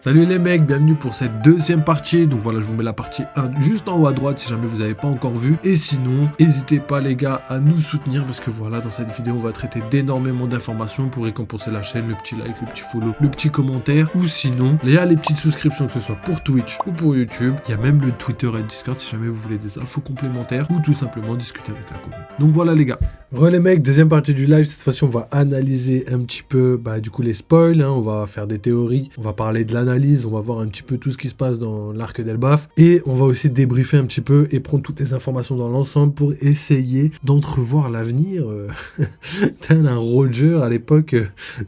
Salut les mecs, bienvenue pour cette deuxième partie. Donc voilà, je vous mets la partie 1 juste en haut à droite si jamais vous n'avez pas encore vu. Et sinon, n'hésitez pas les gars à nous soutenir parce que voilà, dans cette vidéo, on va traiter d'énormément d'informations pour récompenser la chaîne, le petit like, le petit follow, le petit commentaire. Ou sinon, il y a les petites souscriptions, que ce soit pour Twitch ou pour YouTube. Il y a même le Twitter et le Discord si jamais vous voulez des infos complémentaires ou tout simplement discuter avec la communauté. Donc voilà les gars. Les mecs, deuxième partie du live. Cette fois-ci, on va analyser un petit peu du coup les spoils. On va faire des théories, on va parler de l'analyse, on va voir un petit peu tout ce qui se passe dans l'arc d'Elbaf. Et on va aussi débriefer un petit peu et prendre toutes les informations dans l'ensemble pour essayer d'entrevoir l'avenir tel un Roger à l'époque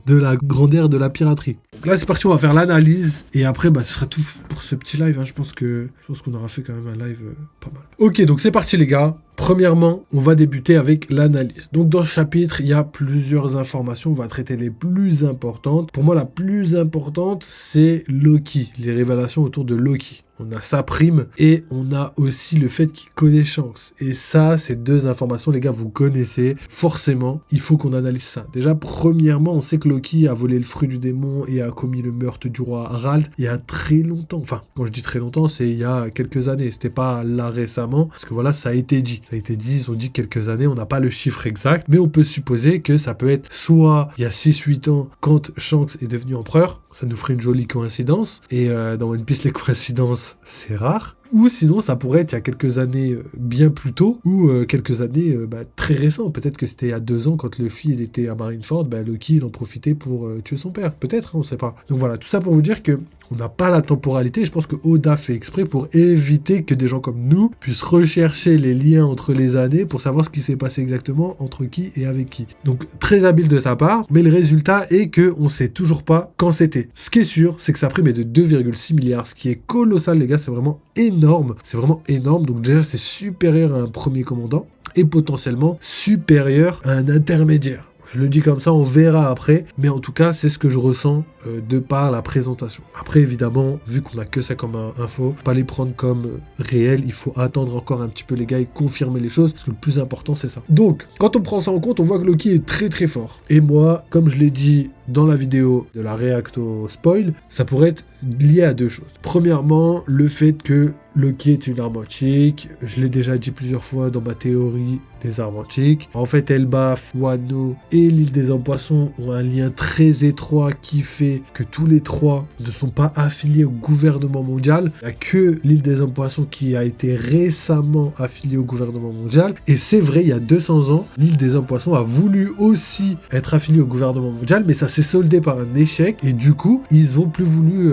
de la grande ère de la piraterie. Donc là, c'est parti, on va faire l'analyse. Et après, ce sera tout pour ce petit live. Je pense qu'on aura fait quand même un live pas mal. Ok, donc c'est parti les gars. Premièrement, on va débuter avec l'analyse. Donc dans ce chapitre, il y a plusieurs informations. On va traiter les plus importantes. Pour moi, la plus importante, c'est Loki. Les révélations autour de Loki. On a sa prime et on a aussi le fait qu'il connaît Shanks. Et ça, ces deux informations, les gars, vous connaissez. Forcément, il faut qu'on analyse ça. Déjà, premièrement, on sait que Loki a volé le fruit du démon et a commis le meurtre du roi Harald il y a très longtemps. Enfin, quand je dis très longtemps, c'est il y a quelques années. C'était pas là récemment. Parce que voilà, ça a été dit. Ça a été dit, ils ont dit quelques années. On n'a pas le chiffre exact. Mais on peut supposer que ça peut être soit il y a 6-8 ans quand Shanks est devenu empereur. Ça nous ferait une jolie coïncidence. Et dans One Piece, les coïncidences, c'est rare. Ou sinon, ça pourrait être il y a quelques années bien plus tôt, ou quelques années très récents. Peut-être que c'était il y a 2 ans, quand Luffy il était à Marineford, Loki il en profitait pour tuer son père. Peut-être, on ne sait pas. Donc voilà, tout ça pour vous dire que on n'a pas la temporalité. Je pense que Oda fait exprès pour éviter que des gens comme nous puissent rechercher les liens entre les années pour savoir ce qui s'est passé exactement entre qui et avec qui. Donc très habile de sa part, mais le résultat est que on sait toujours pas quand c'était. Ce qui est sûr, c'est que sa prime est de 2,6 milliards, ce qui est colossal les gars, c'est vraiment énorme. C'est vraiment énorme. Donc déjà c'est supérieur à un premier commandant et potentiellement supérieur à un intermédiaire. Je le dis comme ça, on verra après. Mais en tout cas, c'est ce que je ressens de par la présentation. Après, évidemment, vu qu'on a que ça comme info, pas les prendre comme réel. Il faut attendre encore un petit peu les gars et confirmer les choses. Parce que le plus important, c'est ça. Donc, quand on prend ça en compte, on voit que Loki est très très fort. Et moi, comme je l'ai dit dans la vidéo de la réact au spoil, ça pourrait être lié à deux choses. Premièrement, le fait que Loki est une arme antique. Je l'ai déjà dit plusieurs fois dans ma théorie des armes antiques. En fait, Elbaf, Wano et l'île des hommes poissons ont un lien très étroit qui fait que tous les trois ne sont pas affiliés au gouvernement mondial. Il n'y a que l'île des hommes poissons qui a été récemment affiliée au gouvernement mondial. Et c'est vrai, il y a 200 ans, l'île des hommes poissons a voulu aussi être affiliée au gouvernement mondial, mais ça s'est soldé par un échec. Et du coup, ils n'ont plus voulu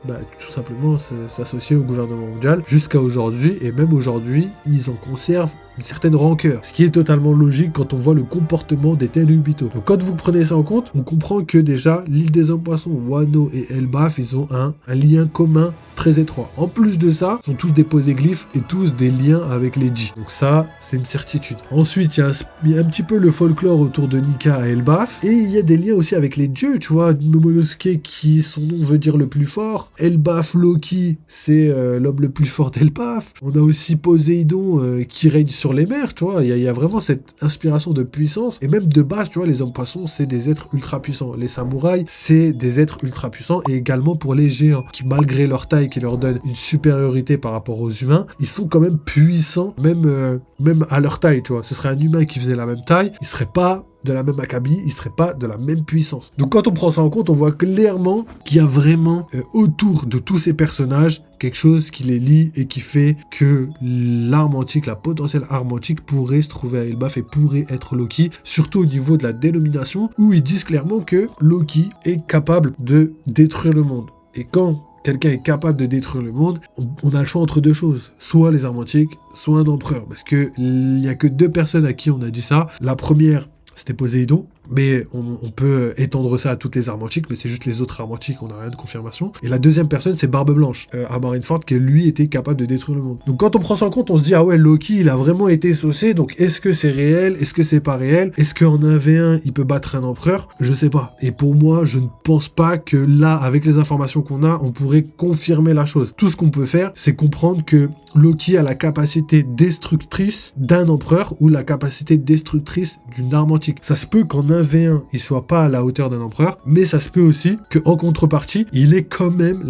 tout simplement s'associer au gouvernement mondial jusqu'à aujourd'hui. Et même aujourd'hui, ils en conservent une certaine rancœur, ce qui est totalement logique quand on voit le comportement des Tenryubito. Donc quand vous prenez ça en compte, on comprend que déjà l'île des hommes poissons, Wano et Elbaf, ils ont un lien commun très étroit. En plus de ça, ils sont tous des polyglyphes et tous des liens avec les Ji. Donc ça, c'est une certitude. Ensuite, il y a un petit peu le folklore autour de Nika à Elbaf, et il y a des liens aussi avec les dieux, tu vois, Momonosuke qui, son nom veut dire le plus fort, Elbaf Loki, c'est l'homme le plus fort d'Elbaf. On a aussi Poséidon qui règne sur les mers, tu vois, il y a vraiment cette inspiration de puissance, et même de base, tu vois, les hommes poissons, c'est des êtres ultra puissants. Les samouraïs, c'est des êtres ultra puissants, et également pour les géants, qui malgré leur taille, qui leur donne une supériorité par rapport aux humains, ils sont quand même puissants, même à leur taille, tu vois. Ce serait un humain qui faisait la même taille, il serait pas de la même acabit, il serait pas de la même puissance. Donc quand on prend ça en compte, on voit clairement qu'il y a vraiment autour de tous ces personnages quelque chose qui les lie et qui fait que l'arme antique, la potentielle arme antique pourrait se trouver à Elbaf et pourrait être Loki, surtout au niveau de la dénomination où ils disent clairement que Loki est capable de détruire le monde. Et quand quelqu'un est capable de détruire le monde, on a le choix entre deux choses. Soit les armes antiques, soit un empereur. Parce qu'il n'y a que 2 personnes à qui on a dit ça. La première, c'était Poséidon. Mais on peut étendre ça à toutes les armes antiques, mais c'est juste les autres armes antiques, on n'a rien de confirmation. Et la deuxième personne, c'est Barbe Blanche, à Marineford, qui lui était capable de détruire le monde. Donc quand on prend ça en compte, on se dit, ah ouais, Loki, il a vraiment été saucé, donc est-ce que c'est réel? Est-ce que c'est pas réel? Est-ce qu'en 1v1, il peut battre un empereur? Je sais pas. Et pour moi, je ne pense pas que là, avec les informations qu'on a, on pourrait confirmer la chose. Tout ce qu'on peut faire, c'est comprendre que Loki a la capacité destructrice d'un empereur ou la capacité destructrice d'une arme antique. Ça se peut qu'en 1v1, il soit pas à la hauteur d'un empereur, mais ça se peut aussi qu'en contrepartie, il ait quand même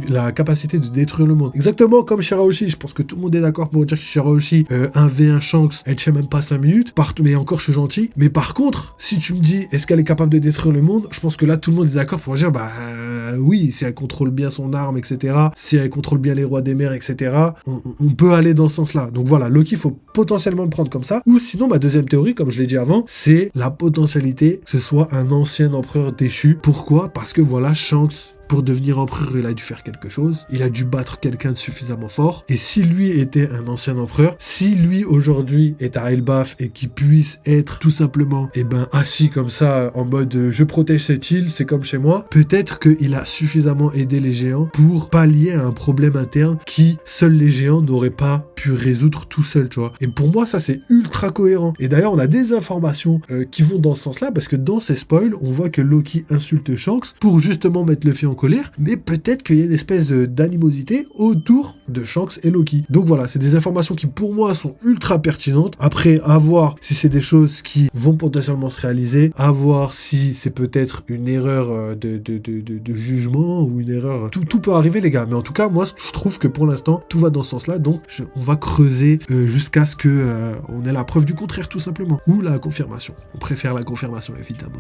la capacité de détruire le monde. Exactement comme Shirahoshi. Je pense que tout le monde est d'accord pour dire que Shirahoshi, 1v1 Shanks, elle tient même pas 5 minutes. Mais encore, je suis gentil. Mais par contre, si tu me dis, est-ce qu'elle est capable de détruire le monde? Je pense que là, tout le monde est d'accord pour dire, oui, si elle contrôle bien son arme, etc. Si elle contrôle bien les rois des mers, etc. On peut aller dans ce sens-là. Donc voilà, Loki, il faut potentiellement le prendre comme ça. Ou sinon, ma deuxième théorie, comme je l'ai dit avant, c'est la potentialité que ce soit un ancien empereur déchu. Pourquoi? Parce que voilà, Shanks, pour devenir empereur, il a dû faire quelque chose. Il a dû battre quelqu'un de suffisamment fort. Et si lui était un ancien empereur, si lui aujourd'hui est à Elbaf et qu'il puisse être tout simplement assis comme ça en mode je protège cette île, c'est comme chez moi, peut-être qu'il a suffisamment aidé les géants pour pallier à un problème interne qui seuls les géants n'auraient pas pu résoudre tout seuls, tu vois. Et pour moi, ça c'est ultra cohérent. Et d'ailleurs, on a des informations qui vont dans ce sens-là parce que dans ces spoils, on voit que Loki insulte Shanks pour justement mettre Luffy en colère, mais peut-être qu'il y a une espèce d'animosité autour de Shanks et Loki. Donc voilà, c'est des informations qui pour moi sont ultra pertinentes. Après, à voir si c'est des choses qui vont potentiellement se réaliser, à voir si c'est peut-être une erreur de jugement ou une erreur... Tout peut arriver les gars, mais en tout cas, moi je trouve que pour l'instant, tout va dans ce sens-là, donc on va creuser jusqu'à ce que on ait la preuve du contraire tout simplement, ou la confirmation. On préfère la confirmation, évidemment.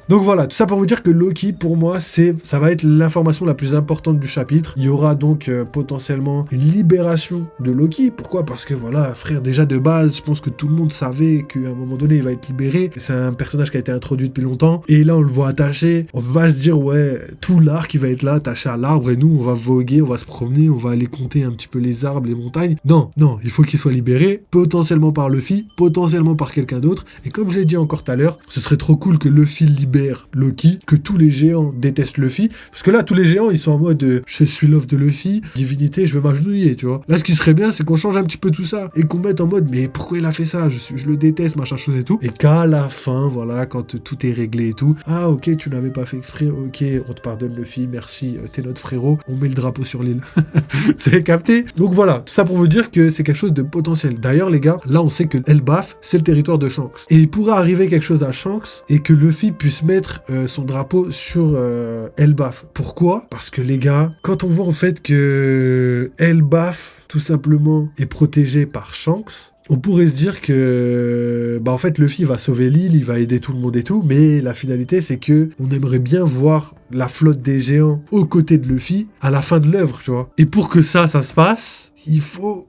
Donc voilà, tout ça pour vous dire que Loki, pour moi, ça va être l'information la plus importante du chapitre. Il y aura donc potentiellement une libération de Loki. Pourquoi? Parce que voilà, frère, déjà de base, je pense que tout le monde savait qu'à un moment donné, il va être libéré. C'est un personnage qui a été introduit depuis longtemps. Et là, on le voit attaché. On va se dire, ouais, tout l'arc, il va être là, attaché à l'arbre. Et nous, on va voguer, on va se promener, on va aller compter un petit peu les arbres, les montagnes. Non, il faut qu'il soit libéré. Potentiellement par Luffy, potentiellement par quelqu'un d'autre. Et comme je l'ai dit encore tout à l'heure, ce serait trop cool que Luffy libère Loki, que tous les géants détestent Luffy. Parce que là, tous les géants, ils sont en mode je suis l'offre de Luffy, divinité, je veux m'agenouiller, tu vois. Là, ce qui serait bien, c'est qu'on change un petit peu tout ça et qu'on mette en mode mais pourquoi il a fait ça, je le déteste, machin chose et tout. Et qu'à la fin, voilà, quand tout est réglé et tout, ah ok, tu n'avais pas fait exprès, ok, on te pardonne Luffy, merci, t'es notre frérot, on met le drapeau sur l'île. C'est capté? Donc voilà, tout ça pour vous dire que c'est quelque chose de potentiel. D'ailleurs, les gars, là, on sait que Elbaf, c'est le territoire de Shanks. Et il pourrait arriver quelque chose à Shanks et que Luffy puisse mettre son drapeau sur Elbaf. Pourquoi? Parce que les gars, quand on voit en fait que Elbaf, tout simplement, est protégé par Shanks, on pourrait se dire que en fait Luffy va sauver l'île, il va aider tout le monde et tout, mais la finalité c'est que on aimerait bien voir la flotte des géants aux côtés de Luffy à la fin de l'œuvre, tu vois. Et pour que ça se passe, il faut,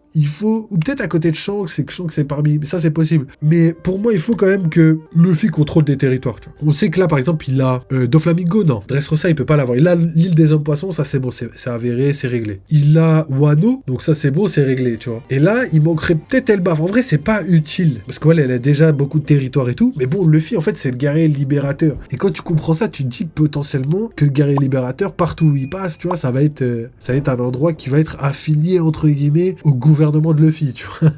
ou peut-être à côté de Shanks, c'est que Shanks est parmi, mais ça c'est possible. Mais pour moi, il faut quand même que Luffy contrôle des territoires, tu vois. On sait que là, par exemple, il a Doflamingo, non. Dressrosa, il peut pas l'avoir. Il a l'île des hommes poissons, ça c'est bon, c'est avéré, c'est réglé. Il a Wano, donc ça c'est bon, c'est réglé, tu vois. Et là, il manquerait peut-être Elbaf. En vrai, c'est pas utile, parce qu'elle, elle a déjà beaucoup de territoires et tout. Mais bon, Luffy, en fait, c'est le guerrier libérateur. Et quand tu comprends ça, tu te dis potentiellement que le guerrier libérateur, partout où il passe, tu vois, ça va être un endroit qui va être affilié, entre guillemets, au gouvernement de Luffy, tu vois.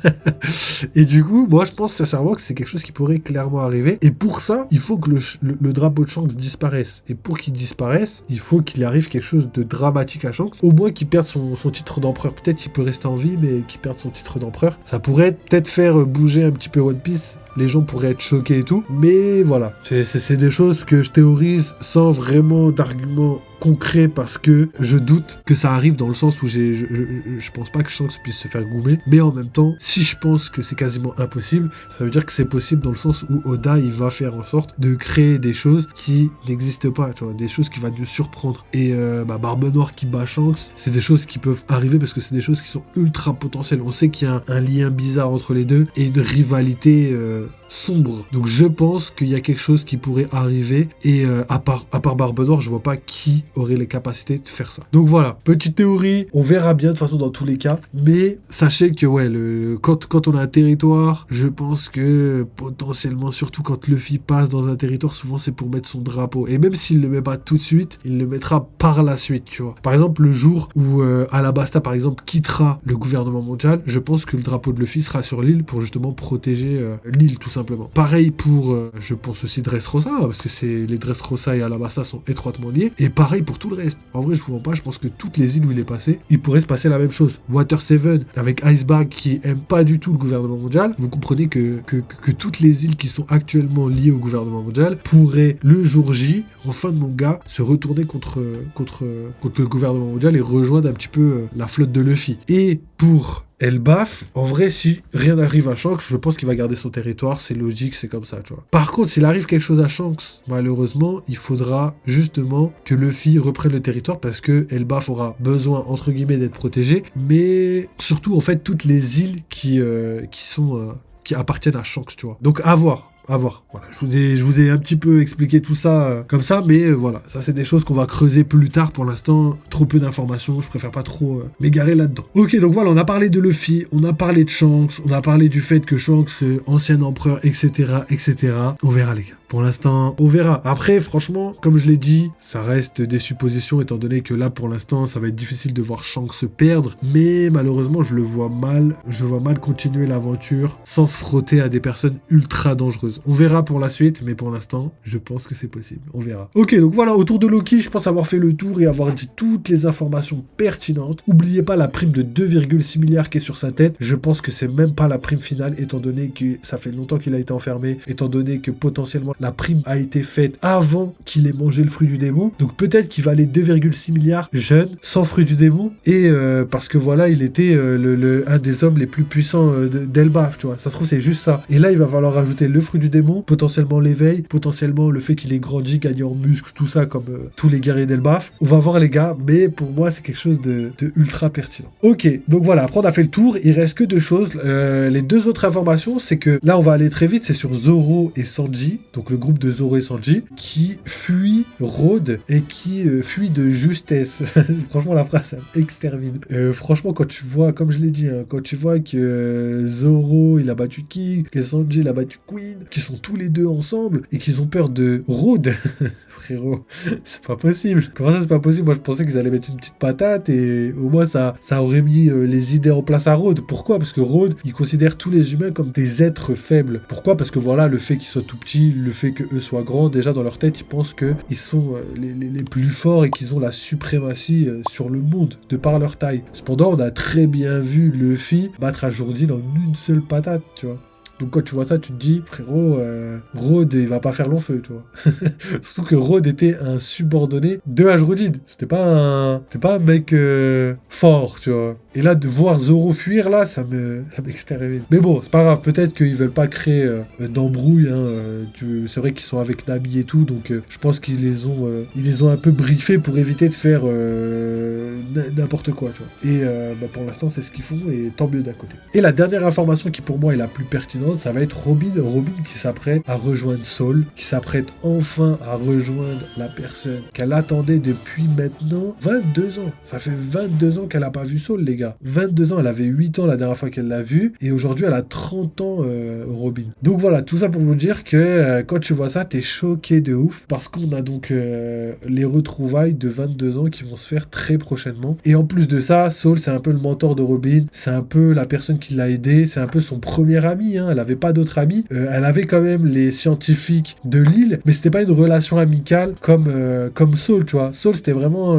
Et du coup, moi, je pense sincèrement que c'est quelque chose qui pourrait clairement arriver. Et pour ça, il faut que le drapeau de Shanks disparaisse. Et pour qu'il disparaisse, il faut qu'il arrive quelque chose de dramatique à Shanks. Au moins qu'il perde son titre d'empereur. Peut-être qu'il peut rester en vie, mais qu'il perde son titre d'empereur. Ça pourrait peut-être faire bouger un petit peu One Piece. Les gens pourraient être choqués et tout. Mais voilà, c'est des choses que je théorise sans vraiment d'arguments concret parce que je doute que ça arrive dans le sens où je pense pas que Shanks puisse se faire goumer, mais en même temps, si je pense que c'est quasiment impossible, ça veut dire que c'est possible dans le sens où Oda, il va faire en sorte de créer des choses qui n'existent pas, tu vois, des choses qui vont nous surprendre. Et Barbe Noire qui bat Shanks, c'est des choses qui peuvent arriver parce que c'est des choses qui sont ultra potentielles. On sait qu'il y a un lien bizarre entre les deux et une rivalité sombre. Donc je pense qu'il y a quelque chose qui pourrait arriver et à part Barbe Noire, je vois pas qui aurait les capacités de faire ça. Donc voilà, petite théorie, on verra bien de toute façon dans tous les cas, mais sachez que ouais, quand on a un territoire, je pense que potentiellement, surtout quand Luffy passe dans un territoire, souvent c'est pour mettre son drapeau, et même s'il le met pas tout de suite, il le mettra par la suite, tu vois. Par exemple, le jour où Alabasta par exemple quittera le gouvernement mondial, je pense que le drapeau de Luffy sera sur l'île pour justement protéger l'île tout simplement. Pareil pour, je pense aussi Dressrosa, parce que les Dressrosa et Alabasta sont étroitement liés, et pareil pour tout le reste. En vrai, je vous mens pas, je pense que toutes les îles où il est passé, il pourrait se passer la même chose. Water 7 avec Iceberg qui aime pas du tout le gouvernement mondial, vous comprenez que toutes les îles qui sont actuellement liées au gouvernement mondial pourraient le jour J, en fin de manga, se retourner contre le gouvernement mondial et rejoindre un petit peu la flotte de Luffy. Et pour Elbaf, en vrai, si rien n'arrive à Shanks, je pense qu'il va garder son territoire, c'est logique, c'est comme ça, tu vois. Par contre, s'il arrive quelque chose à Shanks, malheureusement, il faudra justement que Luffy reprenne le territoire parce que Elbaf aura besoin, entre guillemets, d'être protégé, mais surtout, en fait, toutes les îles qui appartiennent à Shanks, tu vois. Donc, à voir. À voir. Voilà, je vous ai un petit peu expliqué tout ça comme ça, mais voilà, ça c'est des choses qu'on va creuser plus tard. Pour l'instant, trop peu d'informations, je préfère pas trop m'égarer là-dedans. Ok, donc voilà, on a parlé de Luffy, on a parlé de Shanks, on a parlé du fait que Shanks, ancien empereur, etc., etc. On verra les gars. Pour l'instant, on verra. Après, franchement, comme je l'ai dit, ça reste des suppositions, étant donné que là, pour l'instant, ça va être difficile de voir Shanks se perdre. Mais malheureusement, je le vois mal. Je vois mal continuer l'aventure sans se frotter à des personnes ultra dangereuses. On verra pour la suite, mais pour l'instant, je pense que c'est possible. On verra. Ok, donc voilà, autour de Loki, je pense avoir fait le tour et avoir dit toutes les informations pertinentes. N'oubliez pas la prime de 2,6 milliards qui est sur sa tête. Je pense que c'est même pas la prime finale, étant donné que ça fait longtemps qu'il a été enfermé, étant donné que potentiellement la prime a été faite avant qu'il ait mangé le fruit du démon. Donc peut-être qu'il valait 2,6 milliards jeune, sans fruit du démon. Et parce que voilà, il était un des hommes les plus puissants d'Elbaf, tu vois. Ça se trouve, c'est juste ça. Et là, il va falloir ajouter le fruit du démon, potentiellement l'éveil, potentiellement le fait qu'il ait grandi, gagné en muscles, tout ça, comme tous les guerriers d'Elbaf. On va voir les gars, mais pour moi, c'est quelque chose de ultra pertinent. Ok, donc voilà, après on a fait le tour. Il reste que deux choses. Les deux autres informations, c'est que là, on va aller très vite. C'est sur Zoro et Sanji. Donc le groupe de Zoro et Sanji qui fuit Road et qui fuit de justesse. Franchement, la phrase, ça m'extermine. Franchement, quand tu vois, comme je l'ai dit, hein, quand tu vois que Zoro, il a battu King, que Sanji, il a battu Queen, qu'ils sont tous les deux ensemble et qu'ils ont peur de Road, frérot, c'est pas possible. Comment ça, c'est pas possible? Moi, je pensais qu'ils allaient mettre une petite patate et au moins, ça aurait mis les idées en place à Road. Pourquoi? Parce que Road, il considère tous les humains comme des êtres faibles. Pourquoi? Parce que voilà, le fait qu'ils soient tout petits, le fait qu'eux soient grands, déjà dans leur tête, ils pensent qu'ils sont les plus forts et qu'ils ont la suprématie sur le monde, de par leur taille. Cependant, on a très bien vu Luffy battre à Jourdain en une seule patate, tu vois. Donc quand tu vois ça, tu te dis, frérot, Road, il va pas faire long feu, tu vois. Surtout que Road était un subordonné de Ajrodin. C'était pas un mec fort, tu vois. Et là, de voir Zoro fuir, là, ça m'extermine. Mais bon, c'est pas grave. Peut-être qu'ils veulent pas créer d'embrouille. Hein, c'est vrai qu'ils sont avec Nami et tout, donc je pense qu'ils les ont un peu briefés pour éviter de faire n'importe quoi, tu vois. Et pour l'instant, c'est ce qu'ils font, et tant mieux d'un côté. Et la dernière information qui pour moi est la plus pertinente, ça va être Robin qui s'apprête à rejoindre Saul, qui s'apprête enfin à rejoindre la personne qu'elle attendait depuis maintenant 22 ans. Ça fait 22 ans qu'elle a pas vu Saul, les gars. 22 ans, elle avait 8 ans la dernière fois qu'elle l'a vu, et aujourd'hui elle a 30 ans, Robin. Donc voilà, tout ça pour vous dire que quand tu vois ça, t'es choqué de ouf, parce qu'on a donc les retrouvailles de 22 ans qui vont se faire très prochainement. Et en plus de ça, Saul, c'est un peu le mentor de Robin, c'est un peu la personne qui l'a aidé, c'est un peu son premier ami, hein. Elle avait pas d'autres amis, elle avait quand même les scientifiques de l'île, mais c'était pas une relation amicale comme Saul, tu vois. Saul, c'était vraiment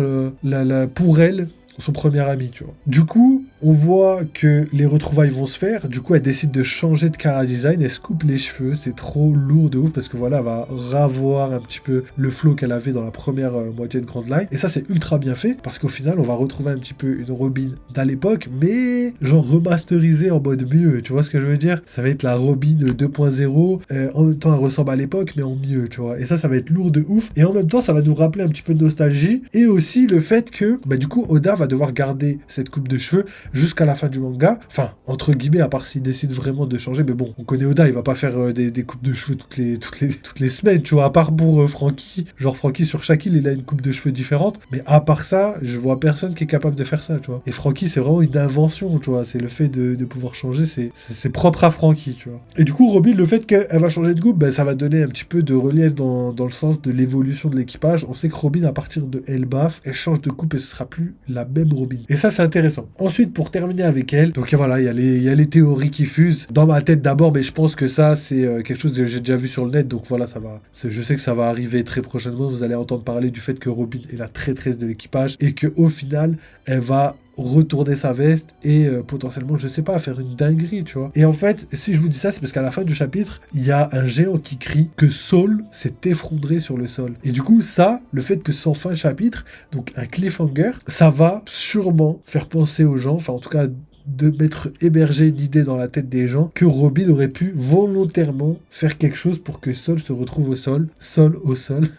pour elle son premier ami, tu vois. Du coup, on voit que les retrouvailles vont se faire. Du coup, elle décide de changer de cara design. Elle se coupe les cheveux. C'est trop lourd de ouf parce que voilà, elle va ravoir un petit peu le flow qu'elle avait dans la première moitié de Grand Line. Et ça, c'est ultra bien fait parce qu'au final, on va retrouver un petit peu une Robin d'à l'époque, mais genre remasterisée en mode mieux. Tu vois ce que je veux dire? Ça va être la Robin 2.0. En même temps, elle ressemble à l'époque, mais en mieux, tu vois. Et ça va être lourd de ouf. Et en même temps, ça va nous rappeler un petit peu de nostalgie. Et aussi le fait que, du coup, Oda va devoir garder cette coupe de cheveux jusqu'à la fin du manga, enfin entre guillemets, à part s'il décide vraiment de changer, mais bon, on connaît Oda, il va pas faire des coupes de cheveux toutes les semaines, tu vois, à part pour Franky, genre Franky sur chaque île, il a une coupe de cheveux différente, mais à part ça, je vois personne qui est capable de faire ça, tu vois. Et Franky, c'est vraiment une invention, tu vois, c'est le fait de pouvoir changer, c'est propre à Franky, tu vois. Et du coup, Robin, le fait qu'elle va changer de coupe, ça va donner un petit peu de relief dans le sens de l'évolution de l'équipage. On sait que Robin, à partir de Elbaf, elle change de coupe et ce sera plus la même Robin. Et ça, c'est intéressant. Ensuite, pour terminer avec elle. Donc voilà, il y a les théories qui fusent dans ma tête d'abord, mais je pense que ça, c'est quelque chose que j'ai déjà vu sur le net. Donc voilà, ça va. Je sais que ça va arriver très prochainement. Vous allez entendre parler du fait que Robin est la traîtresse de l'équipage et qu'au final, elle va retourner sa veste et potentiellement, je sais pas, faire une dinguerie, tu vois. Et en fait, si je vous dis ça, c'est parce qu'à la fin du chapitre, il y a un géant qui crie que Saul s'est effondré sur le sol. Et du coup, ça, le fait que sans fin de chapitre, donc un cliffhanger, ça va sûrement faire penser aux gens, enfin en tout cas de mettre héberger une idée dans la tête des gens que Robin aurait pu volontairement faire quelque chose pour que Saul se retrouve au sol. Saul au sol.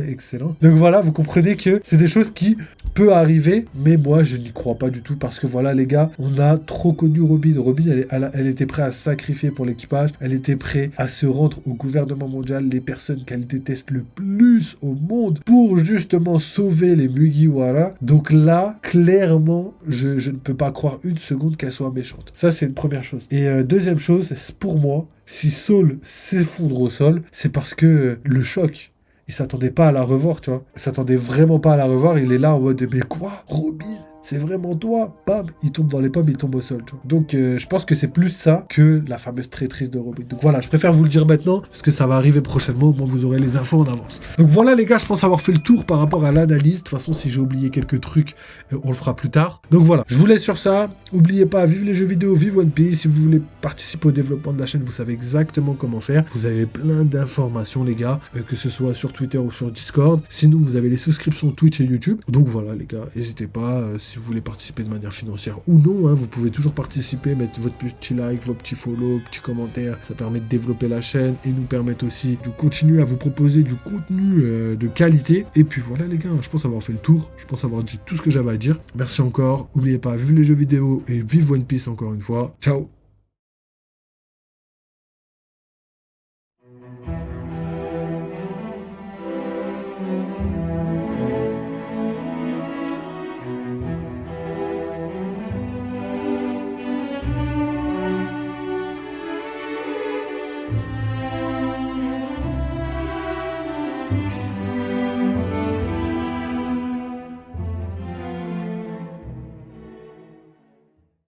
Excellent. Donc voilà, vous comprenez que c'est des choses qui peuvent arriver, mais moi je n'y crois pas du tout parce que voilà les gars, on a trop connu Robin. Robin, elle était prête à se sacrifier pour l'équipage, elle était prête à se rendre au gouvernement mondial, les personnes qu'elle déteste le plus au monde, pour justement sauver les Mugiwara. Donc là, clairement, je ne peux pas croire une seconde qu'elle soit méchante. Ça, c'est une première chose. Et deuxième chose, pour moi, si Saul s'effondre au sol, c'est parce que le choc, il s'attendait pas à la revoir, tu vois. Il s'attendait vraiment pas à la revoir. Il est là en mode, mais quoi, Robin, c'est vraiment toi? Bam, il tombe dans les pommes, il tombe au sol, tu vois. Donc, je pense que c'est plus ça que la fameuse traîtrise de Robin. Donc voilà, je préfère vous le dire maintenant, parce que ça va arriver prochainement, au moins vous aurez les infos en avance. Donc voilà les gars, je pense avoir fait le tour par rapport à l'analyse. De toute façon, si j'ai oublié quelques trucs, on le fera plus tard. Donc voilà, je vous laisse sur ça. N'oubliez pas, vive les jeux vidéo, vive One Piece. Si vous voulez participer au développement de la chaîne, vous savez exactement comment faire. Vous avez plein d'informations les gars, que ce soit sur Twitter ou sur Discord. Sinon, vous avez les souscriptions Twitch et YouTube. Donc voilà les gars, n'hésitez pas, si vous voulez participer de manière financière ou non, hein, vous pouvez toujours participer, mettre votre petit like, vos petits follow, petits commentaires. Ça permet de développer la chaîne et nous permettre aussi de continuer à vous proposer du contenu de qualité. Et puis voilà les gars, je pense avoir fait le tour. Je pense avoir dit tout ce que j'avais à dire. Merci encore. N'oubliez pas, vive les jeux vidéo et vive One Piece encore une fois. Ciao.